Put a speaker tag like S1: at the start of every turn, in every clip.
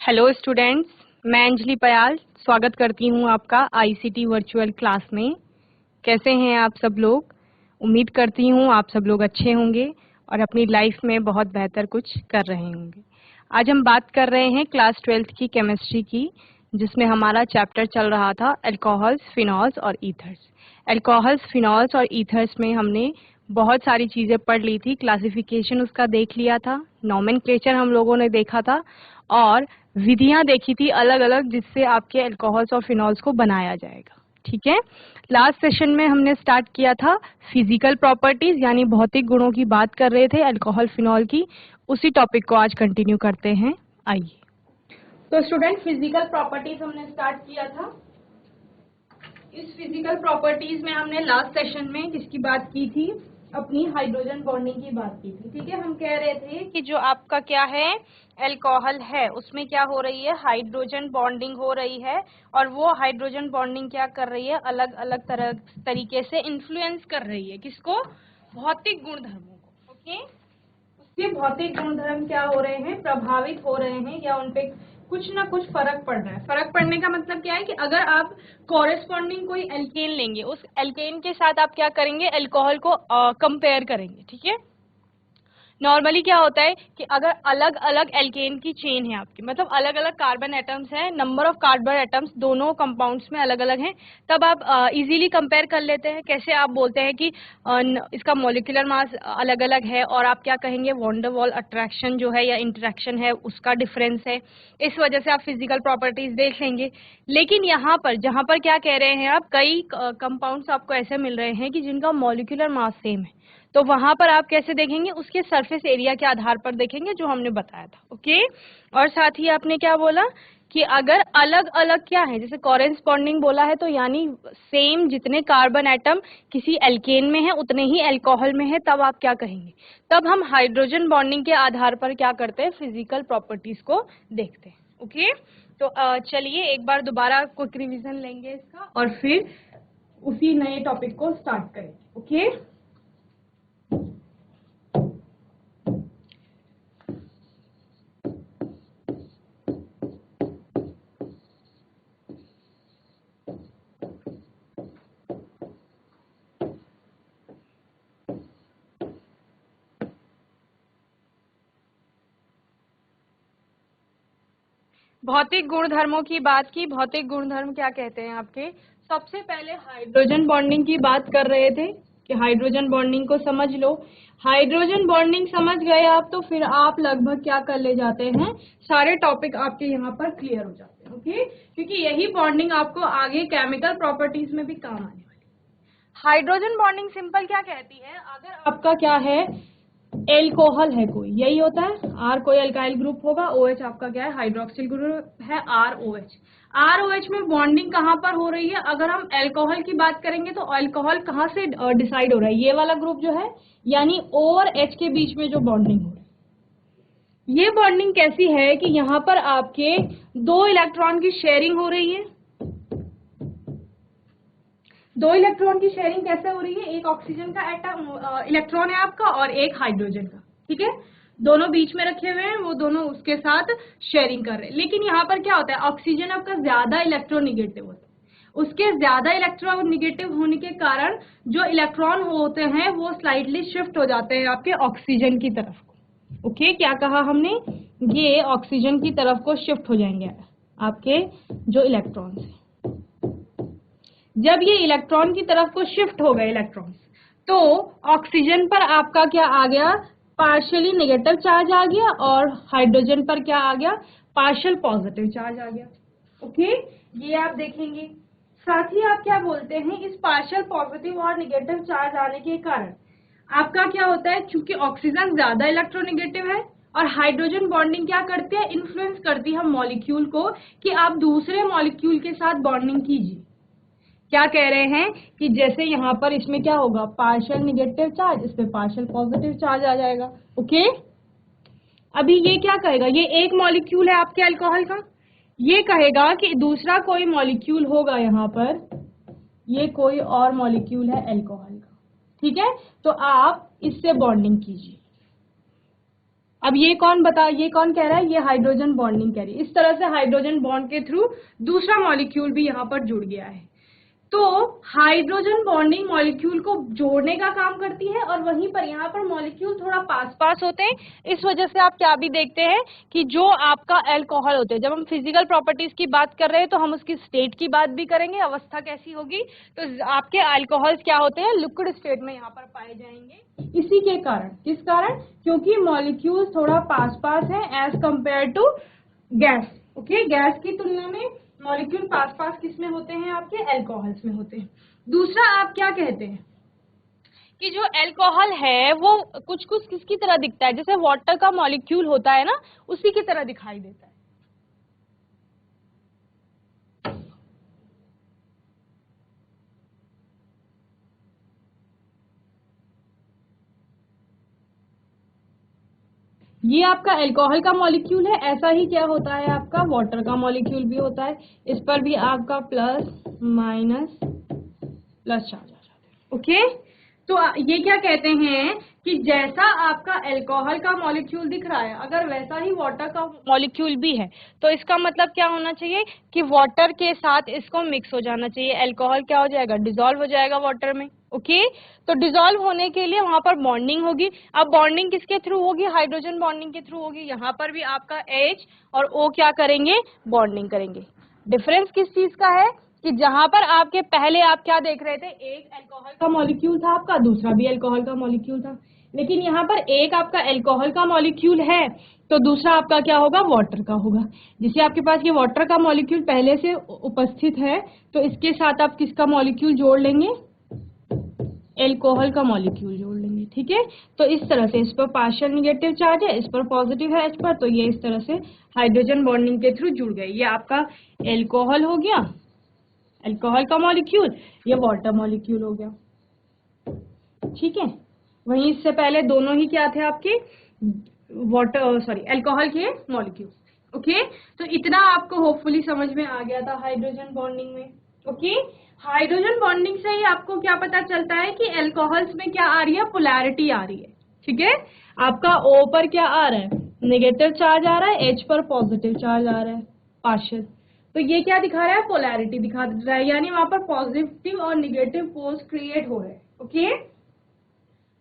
S1: Hello students, मैं अंजलि पयाल स्वागत करती हूँ आपका आईसीटी वर्चुअल क्लास में। कैसे हैं आप सब लोग? उम्मीद करती हूँ आप सब लोग अच्छे होंगे और अपनी लाइफ में बहुत बेहतर कुछ कर रहे होंगे। आज हम बात कर रहे हैं क्लास 12th की केमिस्ट्री की, जिसमें हमारा चैप्टर चल रहा था अल्कोहल्स, फिनॉल्स और ईथर्स। अल्कोहल्स, फिनॉल्स और ईथर्स में हमने बहुत सारी चीज़ें पढ़ ली थी, क्लासिफिकेशन उसका देख लिया था, नॉमेनक्लेचर हम लोगों ने देखा था और विधियां देखी थी अलग अलग, जिससे आपके अल्कोहल्स और फिनॉल्स को बनाया जाएगा। ठीक है, लास्ट सेशन में हमने स्टार्ट किया था फिजिकल प्रॉपर्टीज यानी भौतिक गुणों की बात कर रहे थे अल्कोहल फिनॉल की। उसी टॉपिक को आज कंटिन्यू करते हैं। आइए, तो स्टूडेंट फिजिकल प्रॉपर्टीज हमने स्टार्ट किया था। इस फिजिकल प्रॉपर्टीज में हमने लास्ट सेशन में किसकी बात की थी? अपनी हाइड्रोजन बॉन्डिंग की बात की थी। ठीक है, हम कह रहे थे कि जो आपका क्या है अल्कोहल है, उसमें क्या हो रही है, हाइड्रोजन बॉन्डिंग हो रही है और वो हाइड्रोजन बॉन्डिंग क्या कर रही है, अलग अलग तरीके से इन्फ्लुएंस कर रही है किसको? भौतिक गुणधर्मों को। ओके, उसके भौतिक गुणधर्म क्या हो रहे हैं, प्रभावित हो रहे हैं या उनपे कुछ ना कुछ फर्क पड़ रहा है। फर्क पड़ने का मतलब क्या है कि अगर आप कॉरेस्पॉन्डिंग कोई एल्केन लेंगे, उस एल्केन के साथ आप क्या करेंगे, अल्कोहल को कंपेयर करेंगे। ठीक है, नॉर्मली क्या होता है कि अगर अलग अलग एल्केन की चेन है आपकी, मतलब अलग अलग कार्बन एटम्स हैं, नंबर ऑफ कार्बन एटम्स दोनों कंपाउंड्स में अलग अलग हैं, तब आप इजीली कंपेयर कर लेते हैं। कैसे? आप बोलते हैं कि इसका मॉलिक्यूलर मास अलग अलग है और आप क्या कहेंगे, वॉन डेर वाल अट्रैक्शन जो है या इंटरेक्शन है उसका डिफरेंस है, इस वजह से आप फिजिकल प्रॉपर्टीज देख लेंगे। लेकिन यहाँ पर जहाँ पर क्या कह रहे हैं आप, कई कंपाउंड्स आपको ऐसे मिल रहे हैं कि जिनका मॉलिक्यूलर मास सेम है, तो वहां पर आप कैसे देखेंगे, उसके सरफेस एरिया के आधार पर देखेंगे, जो हमने बताया था। ओके, और साथ ही आपने क्या बोला कि अगर अलग अलग क्या है, जैसे कॉरेस्पॉन्डिंग बोला है, तो यानी सेम जितने कार्बन एटम किसी एल्केन में है उतने ही अल्कोहल में है, तब आप क्या कहेंगे, तब हम हाइड्रोजन बॉन्डिंग के आधार पर क्या करते हैं, फिजिकल प्रॉपर्टीज को देखते हैं। ओके, तो चलिए एक बार दोबारा क्विक रिवीजन लेंगे इसका और फिर उसी नए टॉपिक को स्टार्ट करेंगे। ओके, भौतिक गुणधर्मों की बात की। भौतिक गुणधर्म क्या कहते हैं आपके? सबसे पहले हाइड्रोजन बॉन्डिंग की बात कर रहे थे कि हाइड्रोजन बॉन्डिंग को समझ लो। हाइड्रोजन बॉन्डिंग समझ गए आप तो फिर आप लगभग क्या कर ले जाते हैं, सारे टॉपिक आपके यहाँ पर क्लियर हो जाते हैं। ओके, क्योंकि यही बॉन्डिंग आपको आगे केमिकल प्रॉपर्टीज में भी काम आने वाली है। हाइड्रोजन बॉन्डिंग सिंपल क्या कहती है, अगर आपका क्या है एल्कोहल है कोई, यही होता है, आर कोई अल्काइल ग्रुप होगा, ओएच आपका क्या है हाइड्रोक्सिल ग्रुप है, आर ओ एच में बॉन्डिंग कहाँ पर हो रही है? अगर हम अल्कोहल की बात करेंगे तो अल्कोहल कहाँ से डिसाइड हो रहा है, ये वाला ग्रुप जो है, यानी ओ और एच के बीच में जो बॉन्डिंग हो रही है। ये बॉन्डिंग कैसी है कि यहाँ पर आपके दो इलेक्ट्रॉन की शेयरिंग हो रही है। दो इलेक्ट्रॉन की शेयरिंग कैसे हो रही है, एक ऑक्सीजन का एटम इलेक्ट्रॉन है आपका और एक हाइड्रोजन का। ठीक है, दोनों बीच में रखे हुए हैं, वो दोनों उसके साथ शेयरिंग कर रहे हैं। लेकिन यहाँ पर क्या होता है, ऑक्सीजन आपका ज्यादा इलेक्ट्रोनिगेटिव होता है, उसके ज्यादा इलेक्ट्रोनिगेटिव होने के कारण जो इलेक्ट्रॉन होते हैं वो स्लाइटली शिफ्ट हो जाते हैं आपके ऑक्सीजन की तरफ को। ओके, क्या कहा हमने, ये ऑक्सीजन की तरफ को शिफ्ट हो जाएंगे आपके जो इलेक्ट्रॉन है। जब ये इलेक्ट्रॉन की तरफ को शिफ्ट हो गए इलेक्ट्रॉन्स, तो ऑक्सीजन पर आपका क्या आ गया, पार्शियली नेगेटिव चार्ज आ गया और हाइड्रोजन पर क्या आ गया, पार्शियल पॉजिटिव चार्ज आ गया। ओके, ये आप देखेंगे। साथ ही आप क्या बोलते हैं, इस पार्शियल पॉजिटिव और नेगेटिव चार्ज आने के कारण आपका क्या होता है, चूंकि ऑक्सीजन ज्यादा इलेक्ट्रोनेगेटिव है और हाइड्रोजन बॉन्डिंग क्या करती है, इन्फ्लुएंस करती है मॉलिक्यूल को कि आप दूसरे मॉलिक्यूल के साथ बॉन्डिंग कीजिए। क्या कह रहे हैं कि जैसे यहाँ पर इसमें क्या होगा, पार्शियल नेगेटिव चार्ज, इस पे पार्शियल पॉजिटिव चार्ज आ जाएगा। ओके, अभी ये क्या कहेगा, ये एक मॉलिक्यूल है आपके अल्कोहल का, ये कहेगा कि दूसरा कोई मॉलिक्यूल होगा यहाँ पर, ये कोई और मॉलिक्यूल है अल्कोहल का। ठीक है, तो आप इससे बॉन्डिंग कीजिए। अब ये कौन कह रहा है, ये हाइड्रोजन बॉन्डिंग कह रही है। इस तरह से हाइड्रोजन बॉन्ड के थ्रू दूसरा मॉलिक्यूल भी यहाँ पर जुड़ गया है। तो हाइड्रोजन बॉन्डिंग मॉलिक्यूल को जोड़ने का काम करती है, और वहीं पर यहाँ पर मॉलिक्यूल थोड़ा पास पास होते हैं। इस वजह से आप क्या भी देखते हैं कि जो आपका अल्कोहल होते हैं, जब हम फिजिकल प्रॉपर्टीज की बात कर रहे हैं तो हम उसकी स्टेट की बात भी करेंगे, अवस्था कैसी होगी। तो आपके अल्कोहल्स क्या होते हैं, लिक्विड स्टेट में यहाँ पर पाए जाएंगे। इसी के कारण, किस कारण, क्योंकि मॉलिक्यूल थोड़ा पास पास है as compare to gas. Okay, gas की तुलना में मॉलिक्यूल पास पास किस में होते हैं, आपके अल्कोहल्स में होते हैं। दूसरा आप क्या कहते हैं कि जो अल्कोहल है वो कुछ कुछ किसकी तरह दिखता है, जैसे वाटर का मॉलिक्यूल होता है ना, उसी की तरह दिखाई देता है। ये आपका अल्कोहल का मॉलिक्यूल है, ऐसा ही क्या होता है, आपका वाटर का मॉलिक्यूल भी होता है। इस पर भी आपका प्लस माइनस प्लस चार्ज आ जाता है। ओके, तो ये क्या कहते हैं कि जैसा आपका अल्कोहल का मॉलिक्यूल दिख रहा है, अगर वैसा ही वाटर का मॉलिक्यूल भी है, तो इसका मतलब क्या होना चाहिए कि वाटर के साथ इसको मिक्स हो जाना चाहिए। अल्कोहल क्या हो जाएगा, डिसॉल्व हो जाएगा वाटर में। ओके, तो डिसॉल्व होने के लिए वहां पर बॉन्डिंग होगी। अब बॉन्डिंग किसके थ्रू होगी, हाइड्रोजन बॉन्डिंग के थ्रू होगी। यहाँ पर भी आपका H और O क्या करेंगे, बॉन्डिंग करेंगे। डिफरेंस किस चीज का है कि जहां पर आपके पहले आप क्या देख रहे थे, एक अल्कोहल का मॉलिक्यूल था आपका, दूसरा भी अल्कोहल का मॉलिक्यूल था, लेकिन यहाँ पर एक आपका अल्कोहल का मॉलिक्यूल है तो दूसरा आपका क्या होगा, वाटर का होगा। जिसे आपके पास ये वाटर का मॉलिक्यूल पहले से उपस्थित है, तो इसके साथ आप किसका मॉलिक्यूल जोड़ लेंगे, अल्कोहल का मॉलिक्यूल जोड़ लेंगे। ठीक है, तो इस तरह से इस पर पार्शियल निगेटिव चार्ज है, इस पर पॉजिटिव है H पर, तो ये इस तरह से हाइड्रोजन बॉन्डिंग के थ्रू जुड़ गए। ये आपका अल्कोहल हो गया, अल्कोहल का मॉलिक्यूल, ये वाटर मॉलिक्यूल हो गया। ठीक है, वहीं इससे पहले दोनों ही क्या थे आपके, वाटर सॉरी अल्कोहल के मॉलिक्यूल। ओके, तो इतना आपको होपफुली समझ में आ गया था हाइड्रोजन बॉन्डिंग में। ओके, हाइड्रोजन बॉन्डिंग से ही आपको क्या पता चलता है कि अल्कोहल्स में क्या आ रही है, पोलैरिटी आ रही है। ठीक है, आपका O पर क्या आ रहा है, नेगेटिव चार्ज आ रहा है, H पर पॉजिटिव चार्ज आ रहा है, पार्शियल। तो ये क्या दिखा रहा है, पोलैरिटी दिखा रहा है, यानी वहां पर पॉजिटिव और निगेटिव पोल्स क्रिएट हो रहे हैं। ओके,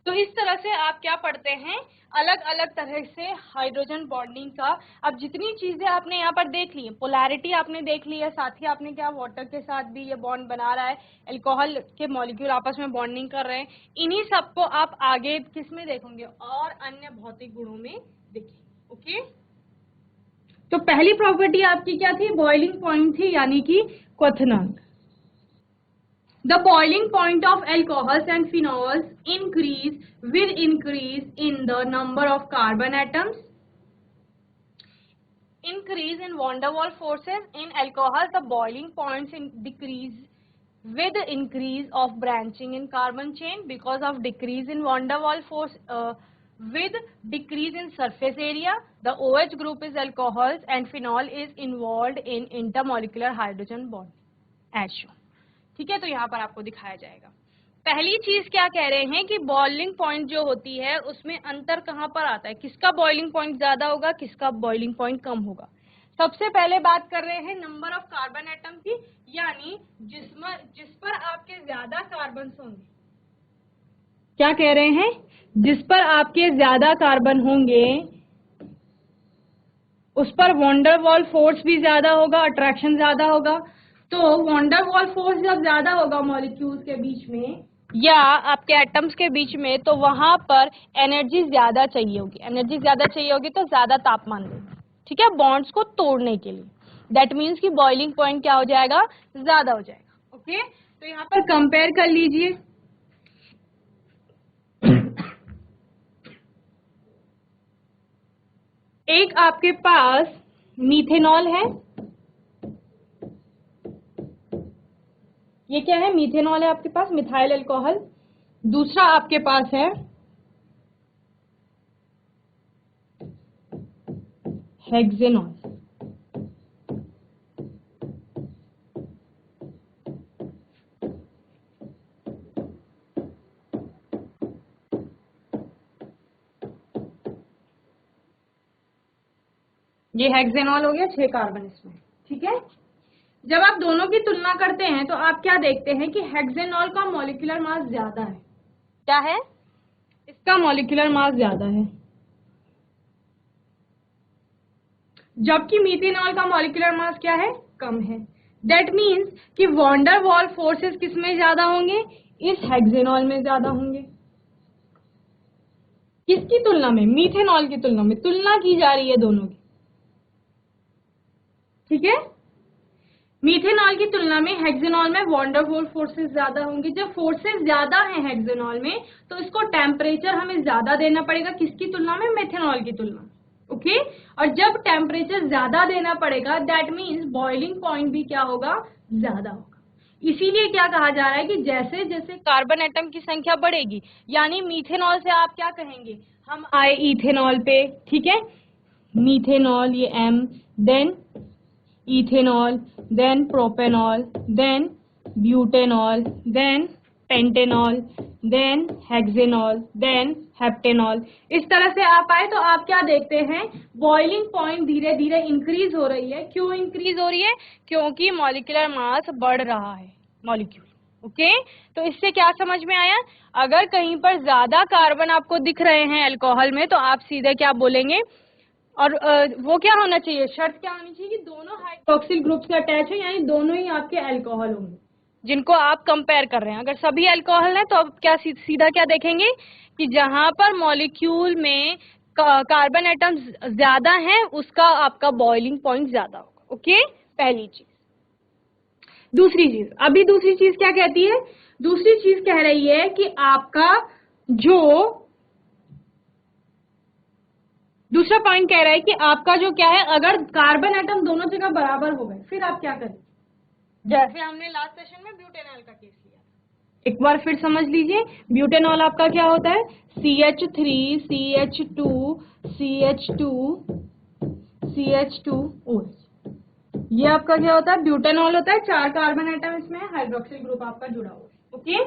S1: तो इस तरह से आप क्या पढ़ते हैं, अलग अलग तरह से हाइड्रोजन बॉन्डिंग का। अब जितनी चीजें आपने यहाँ पर देख ली, पोलैरिटी आपने देख ली है, साथ ही आपने क्या, वाटर के साथ भी ये बॉन्ड बना रहा है, अल्कोहल के मॉलिक्यूल आपस में बॉन्डिंग कर रहे हैं। इन्हीं सबको आप आगे किस में देखोगे, और अन्य भौतिक गुणों में देखेंगे। ओके, तो पहली प्रॉपर्टी आपकी क्या थी, बॉइलिंग पॉइंट थी, यानी कि क्वथनांक। The boiling point of alcohols and phenols increase with increase in the number of carbon atoms. Increase in van der Waals forces. In alcohol, the boiling points decrease with increase of branching in carbon chain because of decrease in van der Waals force. With decrease in surface area, the OH group is alcohols and phenol is involved in intermolecular hydrogen bond as shown. ठीक है, तो यहाँ पर आपको दिखाया जाएगा। पहली चीज क्या कह रहे हैं कि बॉइलिंग पॉइंट जो होती है उसमें अंतर कहाँ पर आता है, किसका बॉइलिंग पॉइंट ज्यादा होगा, किसका बॉइलिंग पॉइंट कम होगा। सबसे पहले बात कर रहे हैं नंबर ऑफ कार्बन एटम की, यानी जिस पर आपके ज्यादा कार्बन होंगे। क्या कह रहे हैं, जिस पर आपके ज्यादा कार्बन होंगे उस पर वॉन डेर वाल फोर्स भी ज्यादा होगा, अट्रैक्शन ज्यादा होगा। तो वॉन डेर वाल फोर्स जब ज्यादा होगा मॉलिक्यूल्स के बीच में या आपके एटम्स के बीच में, तो वहां पर एनर्जी ज्यादा चाहिए होगी। एनर्जी ज्यादा चाहिए होगी तो ज्यादा तापमान देगी। ठीक है, बॉन्ड्स को तोड़ने के लिए। दैट मीन्स कि बॉइलिंग पॉइंट क्या हो जाएगा, ज्यादा हो जाएगा। ओके, तो यहाँ पर कंपेयर कर लीजिए। एक आपके पास मीथेनॉल है, ये क्या है, मीथेनॉल है आपके पास, मिथाइल अल्कोहल। दूसरा आपके पास है हेक्सेनॉल। ये हेक्सेनॉल हो गया, 6 कार्बन इसमें, ठीक है। जब आप दोनों की तुलना करते हैं तो आप क्या देखते हैं कि हेक्सेनॉल का मॉलिक्यूलर मास ज्यादा है। क्या है? इसका मॉलिक्यूलर मास ज्यादा है, जबकि मीथेनॉल का मॉलिक्यूलर मास क्या है? कम है। दैट मीन्स कि वॉन्डर वॉल फोर्सेस किस में ज्यादा होंगे? इस हेक्सेनॉल में ज्यादा होंगे। किसकी तुलना में? मीथेनॉल की तुलना में। तुलना की जा रही है दोनों की, ठीक है। मीथेनॉल की तुलना में हेक्सेनॉल में वॉन्डरवॉल फोर्सेस ज्यादा होंगे। जब फोर्सेस ज्यादा हैं हेक्सेनॉल में तो इसको टेम्परेचर हमें ज्यादा देना पड़ेगा, किसकी तुलना में? मेथेनॉल की तुलना, ओके। और जब टेम्परेचर ज्यादा देना पड़ेगा दैट मीन्स बॉइलिंग पॉइंट भी क्या होगा? ज्यादा होगा। इसीलिए क्या कहा जा रहा है कि जैसे जैसे कार्बन एटम की संख्या बढ़ेगी, यानी मीथेनॉल से आप क्या कहेंगे? हम आए इथेनॉल पे, ठीक है। मीथेनॉल, ये M, then ethanol, then propanol, then butanol, then pentanol, then hexanol, then heptanol. इस तरह से आप आए तो आप क्या देखते हैं? बॉइलिंग पॉइंट धीरे धीरे इंक्रीज हो रही है। क्यों इंक्रीज हो रही है? क्योंकि मॉलिक्यूलर मास बढ़ रहा है मॉलिक्यूल, ओके। तो इससे क्या समझ में आया? अगर कहीं पर ज्यादा कार्बन आपको दिख रहे हैं अल्कोहल में तो आप सीधे क्या बोलेंगे? और वो क्या होना चाहिए? शर्त क्या होनी चाहिए कि दोनों हाइड्रोक्सिल ग्रुप से अटैच है, यानी दोनों ही आपके अल्कोहल होंगे जिनको आप कंपेयर कर रहे हैं। अगर सभी अल्कोहल है तो आप क्या सीधा क्या देखेंगे कि जहां पर मॉलिक्यूल में कार्बन एटम ज्यादा है उसका आपका बॉइलिंग पॉइंट ज्यादा होगा, ओके। पहली चीज। दूसरी चीज, अभी दूसरी चीज क्या कहती है? दूसरी चीज कह रही है कि आपका जो दूसरा पॉइंट कह रहा है कि आपका जो क्या है, अगर कार्बन एटम दोनों जगह बराबर हो गए फिर आप क्या करें? जैसे हमने लास्ट सेशन में ब्यूटेनॉल का केस लिया, एक बार फिर समझ लीजिए। ब्यूटेनॉल आपका क्या होता है? CH3 CH2 CH2 CH2OH। ये आपका क्या होता है? ब्यूटेनॉल होता है। 4 कार्बन एटम इसमें, हाइड्रोक्सिल ग्रुप आपका जुड़ा हुआ है, ओके।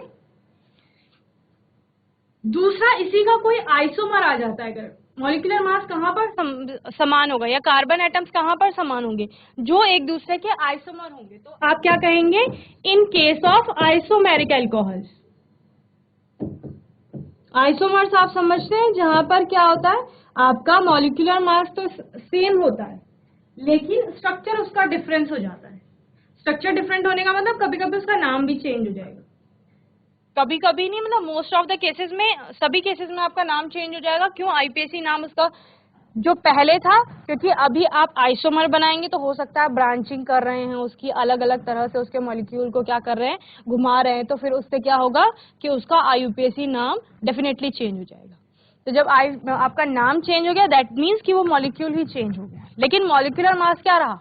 S1: दूसरा, इसी का कोई आइसोमर आ जाता है, अगर मॉलिक्यूलर मास कहां पर समान होगा या कार्बन एटम्स कहां पर समान होंगे? जो एक दूसरे के आइसोमर होंगे, तो आप क्या कहेंगे? In case of isomeric alcohols. Isomers आप समझते हैं, जहां पर क्या होता है? आपका मॉलिक्यूलर मास तो सेम होता है लेकिन स्ट्रक्चर उसका डिफरेंस हो जाता है। स्ट्रक्चर डिफरेंट होने का मतलब कभी कभी उसका नाम भी चेंज हो जाएगा, कभी कभी नहीं, मतलब मोस्ट ऑफ द केसेस में, सभी केसेस में आपका नाम चेंज हो जाएगा। क्यों? आईपीएसी नाम उसका जो पहले था, क्योंकि अभी आप आइसोमर बनाएंगे तो हो सकता है ब्रांचिंग कर रहे हैं उसकी, अलग अलग तरह से उसके मॉलिक्यूल को क्या कर रहे हैं? घुमा रहे हैं। तो फिर उससे क्या होगा कि उसका आईयूपीएसी नाम डेफिनेटली चेंज हो जाएगा। तो जब आपका नाम चेंज हो गया दैट मीन्स कि वो मॉलिक्यूल ही चेंज हो गया, लेकिन मॉलिक्यूलर मास क्या रहा?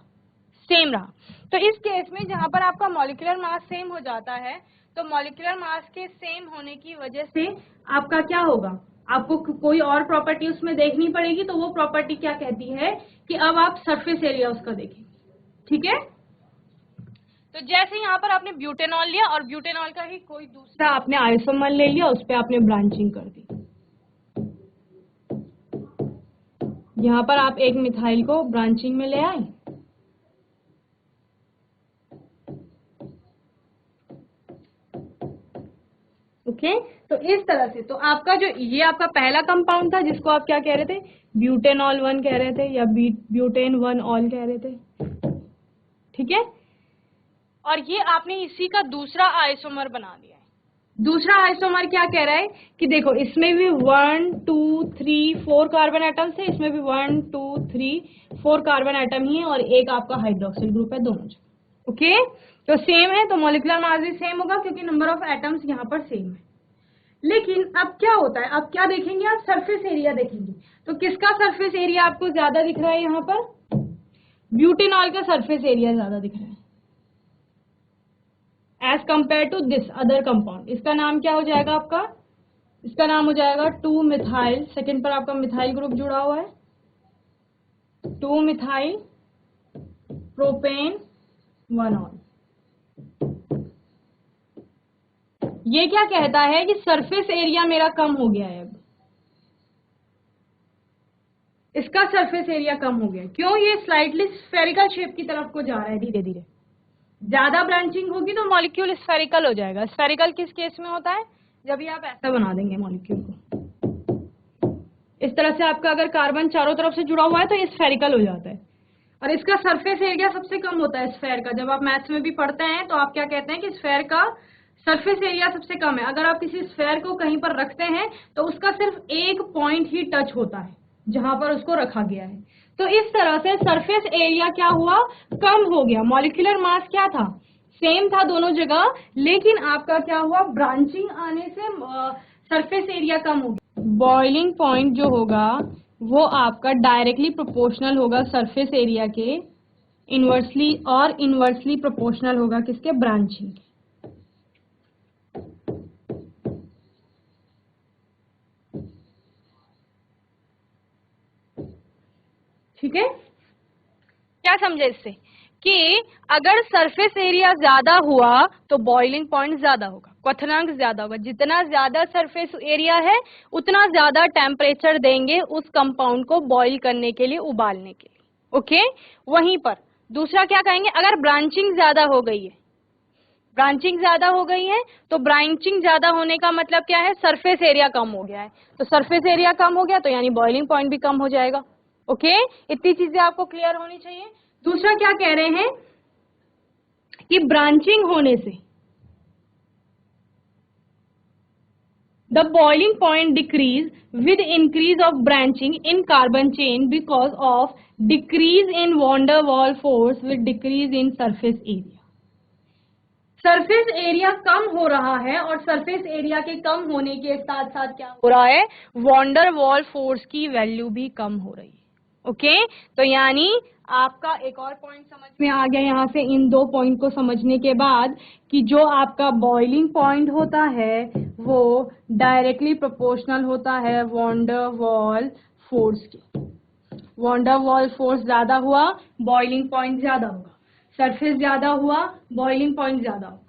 S1: सेम रहा। तो इस केस में जहां पर आपका मॉलिक्यूलर मास सेम हो जाता है तो मॉलिक्यूलर मास के सेम होने की वजह से आपका क्या होगा? आपको कोई और प्रॉपर्टी उसमें देखनी पड़ेगी। तो वो प्रॉपर्टी क्या कहती है कि अब आप सरफेस एरिया उसका देखें, ठीक है। तो जैसे यहाँ पर आपने ब्यूटेनॉल लिया और ब्यूटेनॉल का ही कोई दूसरा आपने आइसोमर ले लिया, उस पर आपने ब्रांचिंग कर दी। यहाँ पर आप एक मिथाइल को ब्रांचिंग में ले आए, ओके। तो इस तरह से तो आपका जो ये आपका पहला कंपाउंड था जिसको आप क्या कह रहे थे? ब्यूटेनॉल 1 कह रहे थे या ब्यूटेन 1 ऑल कह रहे थे, ठीक है। और ये आपने इसी का दूसरा आइसोमर बना दिया है। दूसरा आइसोमर क्या कह रहा है कि देखो इसमें भी 1 2 3 4 कार्बन एटम्स है, इसमें भी 1 2 3 4 कार्बन एटम ही है और एक आपका हाइड्रोक्सिल ग्रुप है दोनों जगह, ओके। तो सेम है तो मॉलिक्यूलर मास भी सेम होगा क्योंकि नंबर ऑफ एटम्स यहाँ पर सेम है। लेकिन अब क्या होता है? अब क्या देखेंगे आप? सरफेस एरिया देखेंगे। तो किसका सरफेस एरिया आपको ज्यादा दिख रहा है? यहाँ पर ब्यूटेनॉल का सरफेस एरिया ज्यादा दिख रहा है as compare to this other compound. इसका नाम क्या हो जाएगा आपका? इसका नाम हो जाएगा 2 मिथाइल, सेकंड पर आपका मिथाइल ग्रुप जुड़ा हुआ है, 2 मिथाइल प्रोपेन 1 ऑल। ये क्या कहता है कि सरफेस एरिया मेरा कम हो गया है अब, इसका सरफेस एरिया कम हो गया। क्यों? ये स्लाइटली स्फेरिकल शेप की तरफ को जा रहा है धीरे धीरे। ज्यादा ब्रांचिंग होगी तो मॉलिक्यूल स्फेरिकल हो जाएगा। स्फेरिकल किस केस में होता है? जब ये आप ऐसा बना देंगे मॉलिक्यूल को, इस तरह से आपका अगर कार्बन चारों तरफ से जुड़ा हुआ है तो ये स्फेरिकल हो जाता है। और इसका सरफेस एरिया सबसे कम होता है स्फेयर का। जब आप मैथ्स में भी पढ़ते हैं तो आप क्या कहते हैं कि स्फेयर का सरफेस एरिया सबसे कम है। अगर आप किसी स्फेयर को कहीं पर रखते हैं तो उसका सिर्फ एक पॉइंट ही टच होता है जहां पर उसको रखा गया है। तो इस तरह से सरफेस एरिया क्या हुआ? कम हो गया। मॉलिक्यूलर मास क्या था? सेम था दोनों जगह, लेकिन आपका क्या हुआ? ब्रांचिंग आने से सरफेस एरिया कम हो गया। बॉइलिंग पॉइंट जो होगा वो आपका डायरेक्टली प्रोपोर्शनल होगा सरफेस एरिया के, इनवर्सली और इनवर्सली प्रोपोर्शनल होगा किसके? ब्रांचिंग। ठीक है? क्या समझे इससे? कि अगर सरफेस एरिया ज्यादा हुआ तो बॉइलिंग पॉइंट ज्यादा होगा, क्वथनांक ज्यादा होगा। जितना ज्यादा सरफेस एरिया है उतना ज्यादा टेम्परेचर देंगे उस कंपाउंड को बॉइल करने के लिए, उबालने के लिए। ओके? वहीं पर दूसरा क्या कहेंगे? अगर ब्रांचिंग ज्यादा हो गई है, ब्रांचिंग ज्यादा हो गई है तो ब्रांचिंग ज्यादा होने का मतलब क्या है? सरफेस एरिया कम हो गया है। तो सरफेस एरिया कम हो गया तो यानी बॉइलिंग पॉइंट भी कम हो जाएगा। ओके? इतनी चीजें आपको क्लियर होनी चाहिए। दूसरा क्या कह रहे हैं कि ब्रांचिंग होने से the boiling point decreases with increase of branching in carbon chain because of decrease in van der Waals force with decrease in surface area. Surface area कम हो रहा है और सरफेस एरिया के कम होने के साथ साथ क्या हो रहा है? वॉन डर वाल फोर्स की वैल्यू भी कम हो रही है। ओके? तो यानी आपका एक और पॉइंट समझ में आ गया यहाँ से, इन दो पॉइंट को समझने के बाद, कि जो आपका बॉइलिंग पॉइंट होता है वो डायरेक्टली प्रोपोर्शनल होता है वॉन डर वाल फोर्स की। वॉन डर वाल फोर्स ज्यादा हुआ, बॉइलिंग पॉइंट ज्यादा होगा। सरफेस ज्यादा हुआ, बॉइलिंग पॉइंट ज्यादा होगा।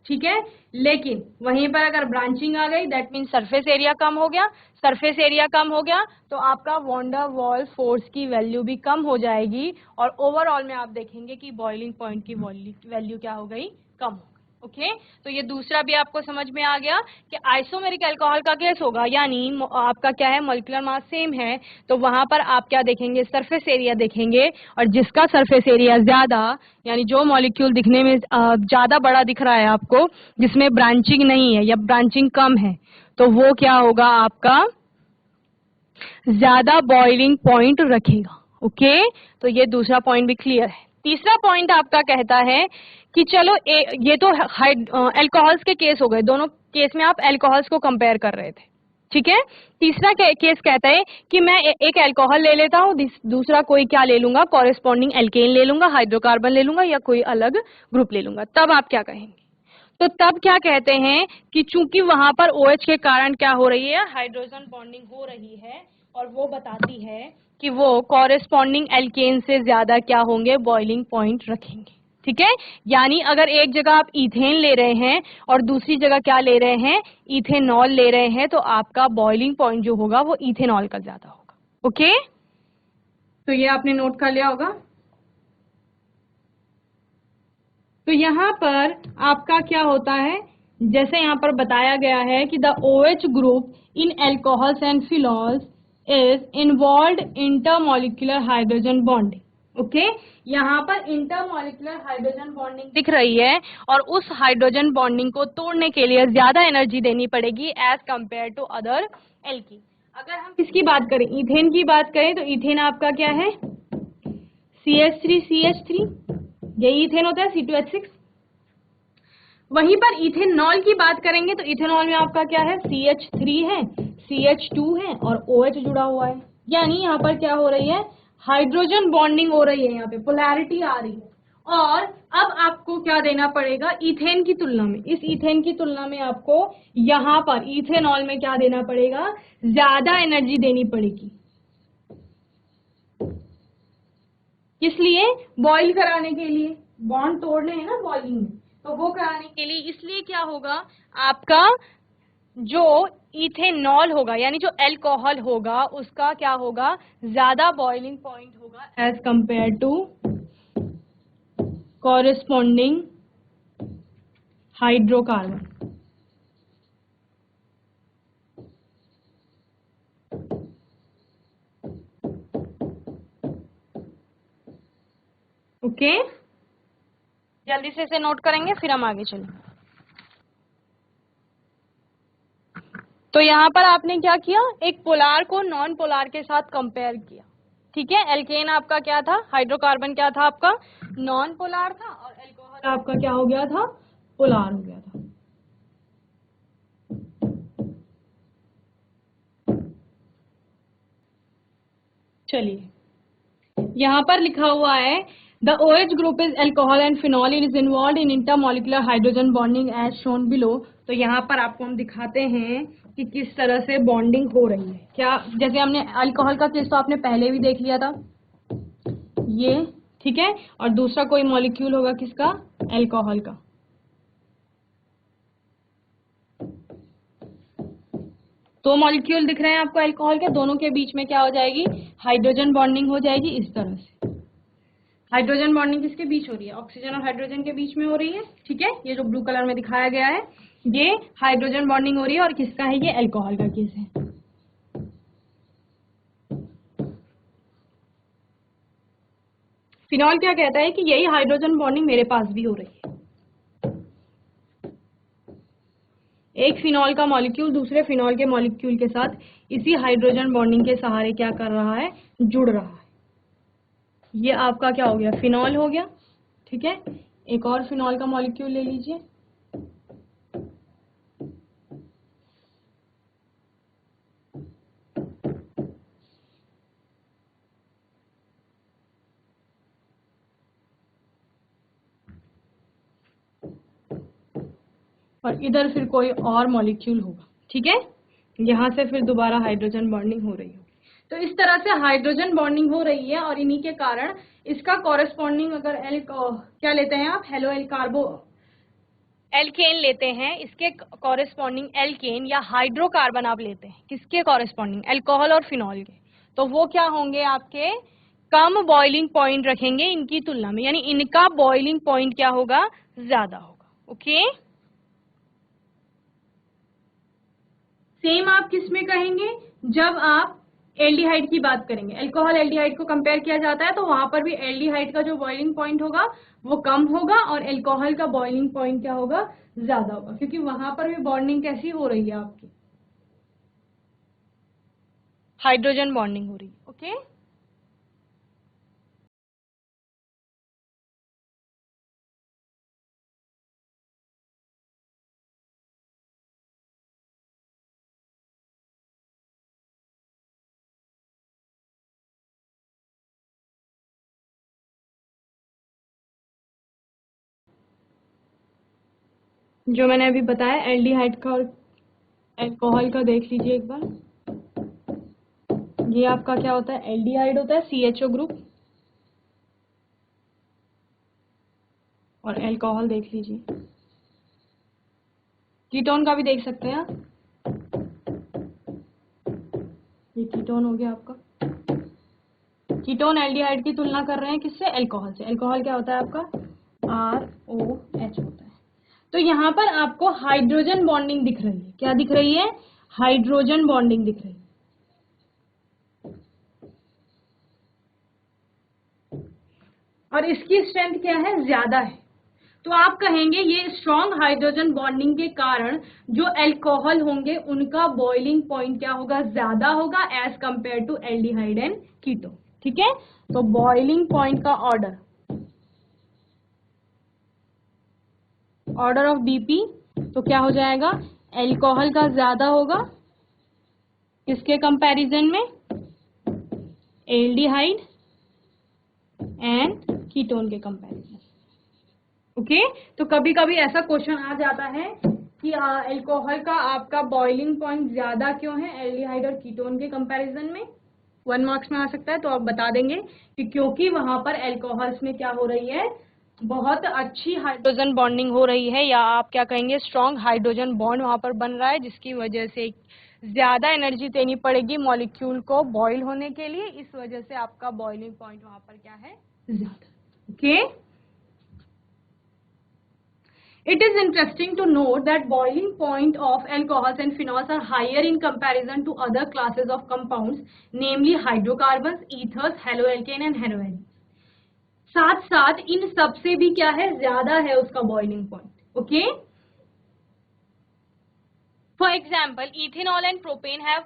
S1: ठीक है? लेकिन वहीं पर अगर ब्रांचिंग आ गई दैट मीन सरफेस एरिया कम हो गया। सरफेस एरिया कम हो गया तो आपका वॉन डर वाल फोर्स की वैल्यू भी कम हो जाएगी और ओवरऑल में आप देखेंगे कि बॉइलिंग पॉइंट की वैल्यू क्या हो गई? कम हो गई। ओके? तो ये दूसरा भी आपको समझ में आ गया कि आइसोमेरिक अल्कोहल का केस होगा, यानी आपका क्या है? मॉलिक्यूलर मास सेम है तो वहां पर आप क्या देखेंगे? सरफेस एरिया देखेंगे। और जिसका सरफेस एरिया ज्यादा, यानी जो मॉलिक्यूल दिखने में ज्यादा बड़ा दिख रहा है आपको, जिसमें ब्रांचिंग नहीं है या ब्रांचिंग कम है, तो वो क्या होगा? आपका ज्यादा बॉइलिंग पॉइंट रखेगा। ओके? तो ये दूसरा पॉइंट भी क्लियर है। तीसरा पॉइंट आपका कहता है कि चलो ये तो अल्कोहल्स के केस हो गए, दोनों केस में आप अल्कोहल्स को कंपेयर कर रहे थे। ठीक है? तीसरा केस कहता है कि मैं एक अल्कोहल ले लेता हूं, दूसरा कोई क्या ले लूंगा? कॉरेस्पॉन्डिंग एल्केन ले लूंगा, हाइड्रोकार्बन ले लूंगा या कोई अलग ग्रुप ले लूंगा। तब आप क्या कहेंगे? तो तब क्या कहते हैं कि चूंकि वहां पर OH के कारण क्या हो रही है? हाइड्रोजन बॉन्डिंग हो रही है और वो बताती है कि वो कॉरेस्पॉन्डिंग एल्केन से ज्यादा क्या होंगे? बॉइलिंग पॉइंट रखेंगे। ठीक है? यानी अगर एक जगह आप इथेन ले रहे हैं और दूसरी जगह क्या ले रहे हैं? इथेनॉल ले रहे हैं, तो आपका बॉइलिंग पॉइंट जो होगा वो इथेनॉल का ज्यादा होगा। ओके? तो ये आपने नोट कर लिया होगा। तो यहाँ पर आपका क्या होता है? जैसे यहाँ पर बताया गया है कि the OH group in alcohols and phenols is involved intermolecular hydrogen bonding. Okay? यहाँ पर इंटरमॉलिक्यूलर हाइड्रोजन बॉन्डिंग दिख रही है और उस हाइड्रोजन बॉन्डिंग को तोड़ने के लिए ज्यादा एनर्जी देनी पड़ेगी as compare to other alkene. अगर हम किसकी बात करें? इथेन की बात करें तो इथेन आपका क्या है? CH3CH3, यही इथेन होता है, C2H6। वहीं पर इथेनॉल की बात करेंगे तो इथेनॉल में आपका क्या है? CH3 है, CH2 है और OH जुड़ा हुआ है। यानी यहाँ पर क्या हो रही है? हाइड्रोजन बॉन्डिंग हो रही है, यहाँ पे पोलैरिटी आ रही है। और अब आपको क्या देना पड़ेगा? इथेन की तुलना में, इस इथेन की तुलना में आपको यहाँ पर इथेनॉल में क्या देना पड़ेगा? ज्यादा एनर्जी देनी पड़ेगी। किस लिए? बॉइल कराने के लिए। बॉन्ड तोड़ने हैं ना बॉइलिंग में, तो वो कराने के लिए। इसलिए क्या होगा? आपका जो इथेनॉल होगा, यानी जो अल्कोहल होगा उसका क्या होगा, ज्यादा बॉइलिंग पॉइंट होगा as compare to corresponding hydrocarbon. Okay, जल्दी से इसे नोट करेंगे फिर हम आगे चलेंगे। तो यहाँ पर आपने क्या किया, एक पोलार को नॉन पोलार के साथ कंपेयर किया, ठीक है। एल्केन आपका क्या था, हाइड्रोकार्बन क्या था आपका, नॉन पोलार था, और अल्कोहल आपका क्या हो गया था, पोलार हो गया था। चलिए, यहाँ पर लिखा हुआ है the OH group is alcohol and phenol is involve in intermolecular hydrogen bonding as shown below. तो यहाँ पर आपको हम दिखाते हैं कि किस तरह से बॉन्डिंग हो रही है। क्या, जैसे हमने अल्कोहल का केस तो आपने पहले भी देख लिया था, ये ठीक है, और दूसरा कोई मॉलिक्यूल होगा किसका, अल्कोहल का। दो मॉलिक्यूल दिख रहे हैं आपको अल्कोहल के, दोनों के बीच में क्या हो जाएगी, हाइड्रोजन बॉन्डिंग हो जाएगी इस तरह से। हाइड्रोजन बॉन्डिंग किसके बीच हो रही है, ऑक्सीजन और हाइड्रोजन के बीच में हो रही है, ठीक है। ये जो ब्लू कलर में दिखाया गया है ये हाइड्रोजन बॉन्डिंग हो रही है, और किसका है, ये अल्कोहल का केस है। फिनॉल क्या कहता है कि यही हाइड्रोजन बॉन्डिंग मेरे पास भी हो रही है। एक फिनॉल का मॉलिक्यूल दूसरे फिनॉल के मॉलिक्यूल के साथ इसी हाइड्रोजन बॉन्डिंग के सहारे क्या कर रहा है, जुड़ रहा है। ये आपका क्या हो गया, फिनॉल हो गया, ठीक है। एक और फिनॉल का मॉलिक्यूल ले लीजिए, और इधर फिर कोई और मॉलिक्यूल होगा, ठीक है। यहां से फिर दोबारा हाइड्रोजन बॉन्डिंग हो रही होगी। तो इस तरह से हाइड्रोजन बॉन्डिंग हो रही है, और इन्हीं के कारण इसका कॉरेस्पॉन्डिंग अगर क्या लेते हैं आप, हेलो एल कार्बो एल्केन लेते हैं, इसके कॉरेस्पॉन्डिंग एल्केन या हाइड्रोकार्बन आप लेते हैं, किसके कॉरेस्पॉन्डिंग, अल्कोहल और फिनॉल के, तो वो क्या होंगे आपके, कम बॉइलिंग पॉइंट रखेंगे इनकी तुलना में, यानी इनका बॉइलिंग पॉइंट क्या होगा, ज्यादा होगा। ओके, सेम आप किस में कहेंगे, जब आप एल्डिहाइड की बात करेंगे, अल्कोहल एल्डिहाइड को कंपेयर किया जाता है, तो वहां पर भी एल्डिहाइड का जो बॉइलिंग पॉइंट होगा वो कम होगा, और अल्कोहल का बॉइलिंग पॉइंट क्या होगा, ज्यादा होगा, क्योंकि वहां पर भी बॉन्डिंग कैसी हो रही है आपकी, हाइड्रोजन बॉन्डिंग हो रही है। ओके, जो मैंने अभी बताया एल्डिहाइड का और अल्कोहल का देख लीजिए एक बार। ये आपका क्या होता है, एल्डिहाइड होता है, CHO ग्रुप, और अल्कोहल देख लीजिए, कीटोन का भी देख सकते हैं आप, ये कीटोन हो गया आपका। कीटोन एल्डिहाइड की तुलना कर रहे हैं किससे, अल्कोहल से। अल्कोहल क्या होता है आपका, ROH होता है। तो यहाँ पर आपको हाइड्रोजन बॉन्डिंग दिख रही है, क्या दिख रही है, हाइड्रोजन बॉन्डिंग दिख रही है। और इसकी स्ट्रेंथ क्या है, ज्यादा है। तो आप कहेंगे ये स्ट्रॉन्ग हाइड्रोजन बॉन्डिंग के कारण जो अल्कोहल होंगे उनका बॉइलिंग पॉइंट क्या होगा, ज्यादा होगा as compare to aldehyde and ketone, ठीक है। तो बॉइलिंग पॉइंट का ऑर्डर ऑफ BP, तो क्या हो जाएगा, अल्कोहल का ज्यादा होगा किसके कंपैरिजन में, एल्डिहाइड एंड कीटोन के कंपैरिजन। ओके, तो कभी कभी ऐसा क्वेश्चन आ जाता है कि अल्कोहल का आपका बॉइलिंग पॉइंट ज्यादा क्यों है एल्डिहाइड और कीटोन के कंपैरिजन में, 1 मार्क्स में आ सकता है। तो आप बता देंगे कि क्योंकि वहां पर अल्कोहल्स में क्या हो रही है, बहुत अच्छी हाइड्रोजन बॉन्डिंग हो रही है, या आप क्या कहेंगे स्ट्रॉन्ग हाइड्रोजन बॉन्ड वहां पर बन रहा है, जिसकी वजह से ज्यादा एनर्जी देनी पड़ेगी मॉलिक्यूल को बॉईल होने के लिए। इस वजह से आपका बॉइलिंग पॉइंट वहां पर क्या है, ज्यादा। Okay, it is interesting to note that boiling point of alcohols and phenols are higher in comparison to other classes of compounds, namely hydrocarbons, ethers, haloalkane and haloalines. साथ साथ इन सबसे भी क्या है, ज्यादा है उसका boiling point. Okay, for example ethanol and propane have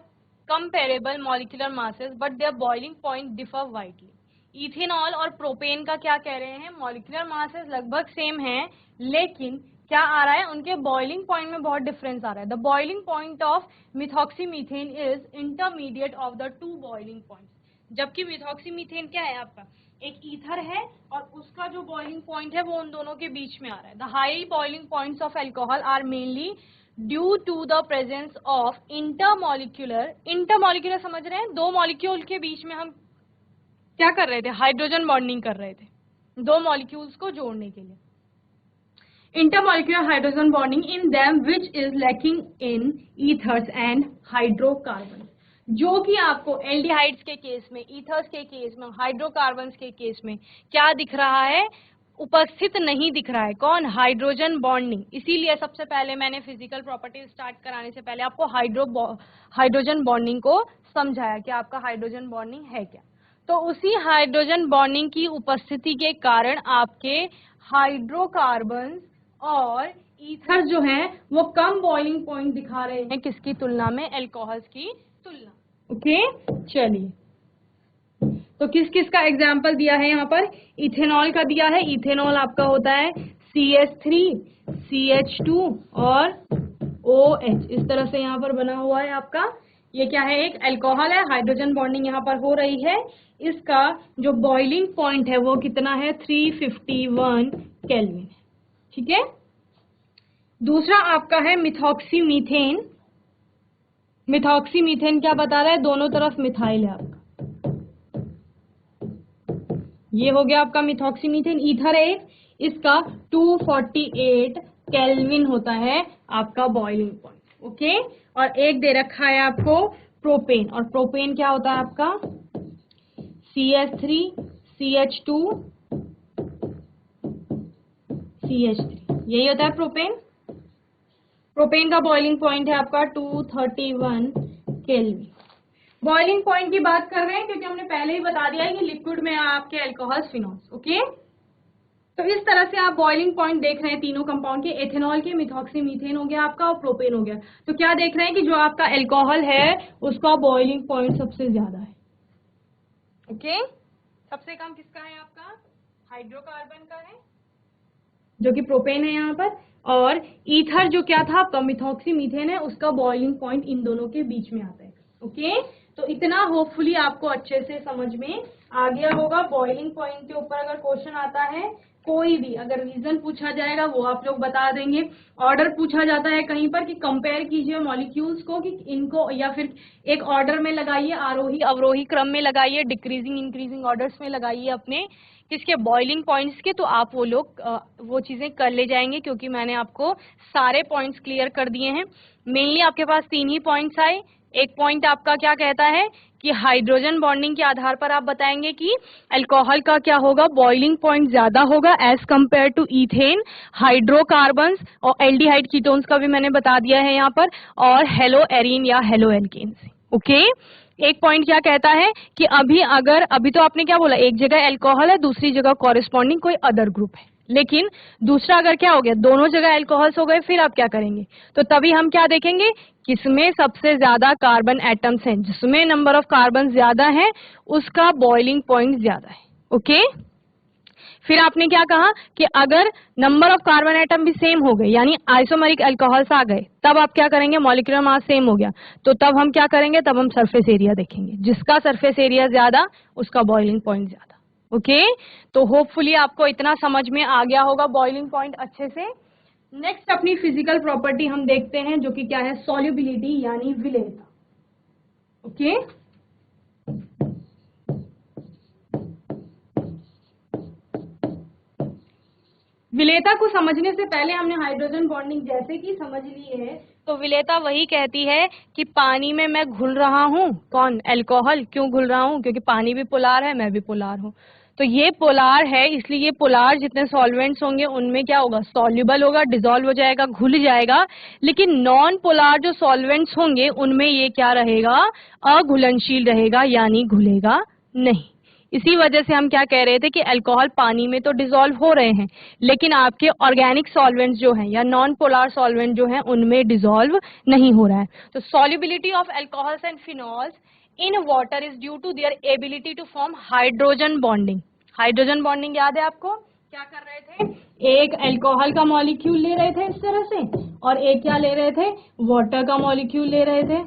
S1: comparable molecular masses but there boiling point differ widely. Ethanol और प्रोपेन का क्या कह रहे हैं, मॉलिक्यूलर मासेस लगभग सेम है, लेकिन क्या आ रहा है, उनके बॉइलिंग पॉइंट में बहुत डिफरेंस आ रहा है। The boiling point of methoxymethane is intermediate of the two boiling points. जबकि मिथॉक्सीमीथेन क्या है आपका, एक ईथर है, और उसका जो बॉइलिंग पॉइंट है वो उन दोनों के बीच में आ रहा है। The high boiling points of alcohol are mainly due to the presence of intermolecular, intermolecular समझ रहे हैं, दो मॉलिक्यूल के बीच में हम क्या कर रहे थे, हाइड्रोजन बॉन्डिंग कर रहे थे, दो मॉलिक्यूल्स को जोड़ने के लिए। Intermolecular hydrogen bonding in them which is lacking in ethers and hydrocarbon, जो कि आपको एल्डिहाइड्स के केस में, ईथर्स के केस में, हाइड्रोकार्बन्स के केस में क्या दिख रहा है, उपस्थित नहीं दिख रहा है। कौन, हाइड्रोजन बॉन्डिंग। इसीलिए सबसे पहले मैंने फिजिकल प्रॉपर्टीज स्टार्ट कराने से पहले आपको हाइड्रोजन बॉन्डिंग को समझाया कि आपका हाइड्रोजन बॉन्डिंग है क्या। तो उसी हाइड्रोजन बॉन्डिंग की उपस्थिति के कारण आपके हाइड्रोकार्बन्स और ईथर जो हैं वो कम बॉइलिंग पॉइंट दिखा रहे हैं, किसकी तुलना में, अल्कोहल्स की तुलना। ओके, चलिए, तो किस किस का एग्जाम्पल दिया है यहाँ पर, इथेनॉल का दिया है। इथेनॉल आपका होता है CH3, CH2 और OH, इस तरह से यहाँ पर बना हुआ है आपका। ये क्या है, एक अल्कोहल है, हाइड्रोजन बॉन्डिंग यहाँ पर हो रही है। इसका जो बॉइलिंग पॉइंट है वो कितना है, 351 केल्विन। ठीक है, दूसरा आपका है मिथॉक्सीमीथेन। मिथॉक्सीमीथेन क्या बता रहा है, दोनों तरफ मिथाइल है आपका, ये हो गया आपका मिथॉक्सीमीथेन। ईथर है एक, इसका 248 केल्विन होता है आपका बॉइलिंग पॉइंट। ओके, और एक दे रखा है आपको प्रोपेन, और प्रोपेन क्या होता है आपका, CH3, CH2, CH3, यही होता है प्रोपेन। प्रोपेन का बॉइलिंग पॉइंट है आपका 231 केल्विन। बॉइलिंग पॉइंट की बात कर रहे हैं क्योंकि हमने पहले ही बता दिया है कि लिक्विड में आपके अल्कोहल्स, फिनॉल्स। ओके, तो इस तरह से आप बॉइलिंग पॉइंट देख रहे हैं तीनों कंपाउंड के, एथेनॉल के, मिथॉक्सीमीथेन हो गया आपका और प्रोपेन हो गया। तो क्या देख रहे हैं कि जो आपका अल्कोहल है उसका बॉइलिंग पॉइंट सबसे ज्यादा है। ओके, सबसे कम किसका है आपका, हाइड्रोकार्बन का है, जो कि प्रोपेन है यहाँ पर, और ईथर जो क्या था आपका मिथॉक्सीमीथेन है, उसका बॉइलिंग पॉइंट इन दोनों के बीच में आता है। ओके, तो इतना होपफुली आपको अच्छे से समझ में आ गया होगा। बॉइलिंग पॉइंट के ऊपर अगर क्वेश्चन आता है, कोई भी अगर रीजन पूछा जाएगा वो आप लोग बता देंगे। ऑर्डर पूछा जाता है कहीं पर कि कंपेयर कीजिए मॉलिक्यूल्स को, कि इनको, या फिर एक ऑर्डर में लगाइए, आरोही अवरोही क्रम में लगाइए, डिक्रीजिंग इंक्रीजिंग ऑर्डर्स में लगाइए अपने किसके, बॉइलिंग पॉइंट्स के। तो आप वो लोग वो चीजें कर ले जाएंगे, क्योंकि मैंने आपको सारे पॉइंट्स क्लियर कर दिए हैं। मेनली आपके पास 3 ही पॉइंट्स आए। एक पॉइंट आपका क्या कहता है कि हाइड्रोजन बॉन्डिंग के आधार पर आप बताएंगे कि अल्कोहल का क्या होगा, बॉइलिंग पॉइंट ज्यादा होगा as compare to ethane, hydrocarbons और एल्डिहाइड कीटोन्स का भी मैंने बता दिया है यहाँ पर, और हेलो एरीन या हेलो एल्केन्स। ओके, एक पॉइंट क्या कहता है कि अभी तो आपने क्या बोला, एक जगह अल्कोहल है, दूसरी जगह कॉरेस्पॉन्डिंग कोई अदर ग्रुप है, लेकिन दूसरा अगर क्या हो गया, दोनों जगह अल्कोहल्स हो गए, फिर आप क्या करेंगे, तो तभी हम क्या देखेंगे, किसमें सबसे ज्यादा कार्बन एटम्स हैं, जिसमें नंबर ऑफ कार्बन ज्यादा है उसका बॉइलिंग पॉइंट ज्यादा है। ओके, फिर आपने क्या कहा कि अगर नंबर ऑफ कार्बन एटम भी सेम हो गए, यानी आइसोमेरिक अल्कोहल्स आ गए, तब आप क्या करेंगे, मॉलिक्यूलर मास सेम हो गया, तो तब हम क्या करेंगे, तब हम सरफेस एरिया देखेंगे, जिसका सरफेस एरिया ज्यादा उसका बॉइलिंग पॉइंट ज्यादा। ओके, तो होपफुली आपको इतना समझ में आ गया होगा बॉइलिंग पॉइंट अच्छे से। नेक्स्ट अपनी फिजिकल प्रॉपर्टी हम देखते हैं, जो कि क्या है, सॉल्युबिलिटी यानी विलेयता। ओके, विलेयता को समझने से पहले हमने हाइड्रोजन बॉन्डिंग जैसे कि समझ ली है, तो विलेयता वही कहती है कि पानी में मैं घुल रहा हूँ, कौन, अल्कोहल। क्यों घुल रहा हूँ? क्योंकि पानी भी पोलार है, मैं भी पोलार हूँ। तो ये पोलार है, इसलिए ये पोलार जितने सॉल्वेंट्स होंगे उनमें क्या होगा, सॉल्युबल होगा, डिसॉल्व हो जाएगा, घुल जाएगा। लेकिन नॉन पोलार जो सॉल्वेंट्स होंगे उनमें ये क्या रहेगा, अघुलनशील रहेगा, यानी घुलेगा नहीं। इसी वजह से हम क्या कह रहे थे कि अल्कोहल पानी में तो डिसॉल्व हो रहे हैं, लेकिन आपके ऑर्गेनिक सॉल्वेंट्स जो हैं या नॉन पोलार सॉल्वेंट जो हैं उनमें डिसॉल्व नहीं हो रहा है। तो solubility of alcohols and phenols in water is due to their ability to form hydrogen bonding. Hydrogen bonding याद है आपको? क्या कर रहे थे, एक अल्कोहल का मॉलिक्यूल ले रहे थे इस तरह से, और एक क्या ले रहे थे, वाटर का मॉलिक्यूल ले रहे थे।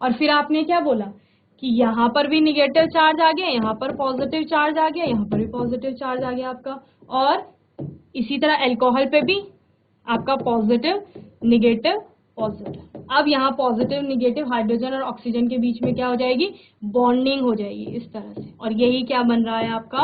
S1: और फिर आपने क्या बोला कि यहाँ पर भी निगेटिव चार्ज आ गया, यहाँ पर पॉजिटिव चार्ज आ गया, यहाँ पर भी पॉजिटिव चार्ज आ गया आपका, और इसी तरह अल्कोहल पे भी आपका पॉजिटिव निगेटिव पॉजिटिव। अब यहाँ पॉजिटिव निगेटिव हाइड्रोजन और ऑक्सीजन के बीच में क्या हो जाएगी, बॉन्डिंग हो जाएगी इस तरह से, और यही क्या बन रहा है आपका,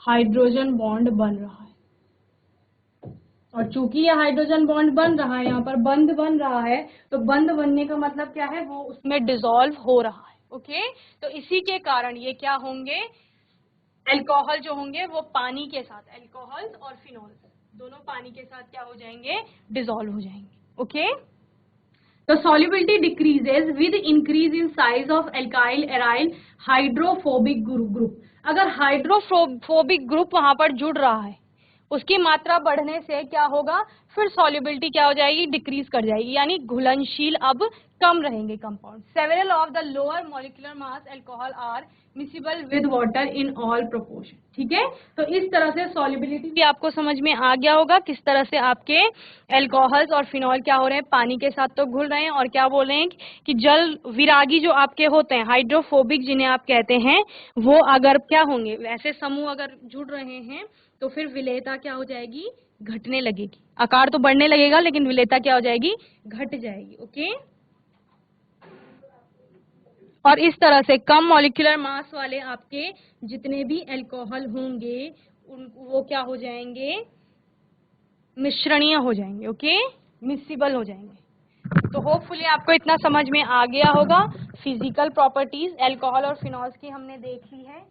S1: हाइड्रोजन बॉन्ड बन रहा है। और चूंकि ये हाइड्रोजन बॉन्ड बन रहा है, यहाँ पर बंध बन रहा है, तो बंध बनने का मतलब क्या है, वो उसमें डिसॉल्व हो रहा है। ओके, तो इसी के कारण ये क्या होंगे, अल्कोहल जो होंगे वो पानी के साथ, अल्कोहल्स और फिनॉल्स दोनों पानी के साथ क्या हो जाएंगे, डिसॉल्व हो जाएंगे। ओके, तो solubility decreases with increase in size of alkyl aryl hydrophobic group। अगर हाइड्रोफोबिक ग्रुप वहां पर जुड़ रहा है, उसकी मात्रा बढ़ने से क्या होगा, फिर सॉल्युबिलिटी क्या हो जाएगी, डिक्रीज कर जाएगी, यानी घुलनशील अब कम रहेंगे compound. Several of the lower molecular mass alcohol are miscible with water in all proportion. ठीक है, तो इस तरह से सॉल्युबिलिटी भी आपको समझ में आ गया होगा, किस तरह से आपके अल्कोहल्स और फिनॉल क्या हो रहे हैं, पानी के साथ तो घुल रहे हैं, और क्या बोल रहे हैं कि जल विरागी जो आपके होते हैं, हाइड्रोफोबिक जिन्हें आप कहते हैं, वो अगर क्या होंगे, वैसे समूह अगर जुड़ रहे हैं तो फिर विलेयता क्या हो जाएगी, घटने लगेगी। आकार तो बढ़ने लगेगा लेकिन विलेयता क्या हो जाएगी, घट जाएगी। ओके, और इस तरह से कम मॉलिक्यूलर मास वाले आपके जितने भी अल्कोहल होंगे वो क्या हो जाएंगे, मिश्रणीय हो जाएंगे। ओके, मिसिबल हो जाएंगे। तो होपफुली आपको इतना समझ में आ गया होगा। फिजिकल प्रॉपर्टीज अल्कोहल और फिनॉल्स की हमने देख ली है।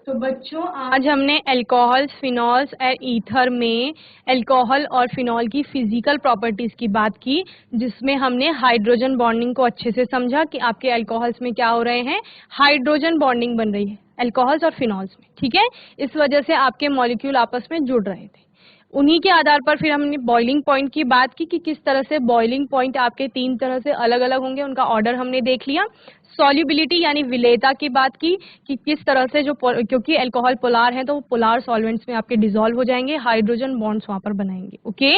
S1: तो बच्चों, आज हमने अल्कोहल्स, फिनॉल्स और ईथर में अल्कोहल और फिनॉल की फिजिकल प्रॉपर्टीज की बात की, जिसमें हमने हाइड्रोजन बॉन्डिंग को अच्छे से समझा कि आपके अल्कोहल्स में क्या हो रहे हैं, हाइड्रोजन बॉन्डिंग बन रही है अल्कोहल्स और फिनॉल्स में। ठीक है, इस वजह से आपके मॉलिक्यूल आपस में जुड़ रहे थे। उन्हीं के आधार पर फिर हमने बॉइलिंग पॉइंट की बात की कि किस तरह से बॉइलिंग पॉइंट आपके 3 तरह से अलग अलग होंगे, उनका ऑर्डर हमने देख लिया। सॉल्युबिलिटी यानी विलेयता की बात की कि किस तरह से जो, क्योंकि अल्कोहल पोलार है तो वो पोलार सॉल्वेंट्स में आपके डिसॉल्व हो जाएंगे, हाइड्रोजन बॉन्ड्स वहां पर बनाएंगे। ओके,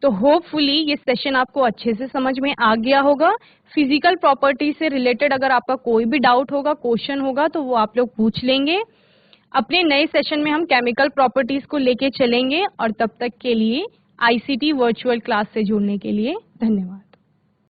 S1: तो होपफुली ये सेशन आपको अच्छे से समझ में आ गया होगा। फिजिकल प्रॉपर्टी से रिलेटेड अगर आपका कोई भी डाउट होगा, क्वेश्चन होगा, तो वो आप लोग पूछ लेंगे। अपने नए सेशन में हम केमिकल प्रॉपर्टीज को लेके चलेंगे, और तब तक के लिए आईसीटी वर्चुअल क्लास से जुड़ने के लिए धन्यवाद।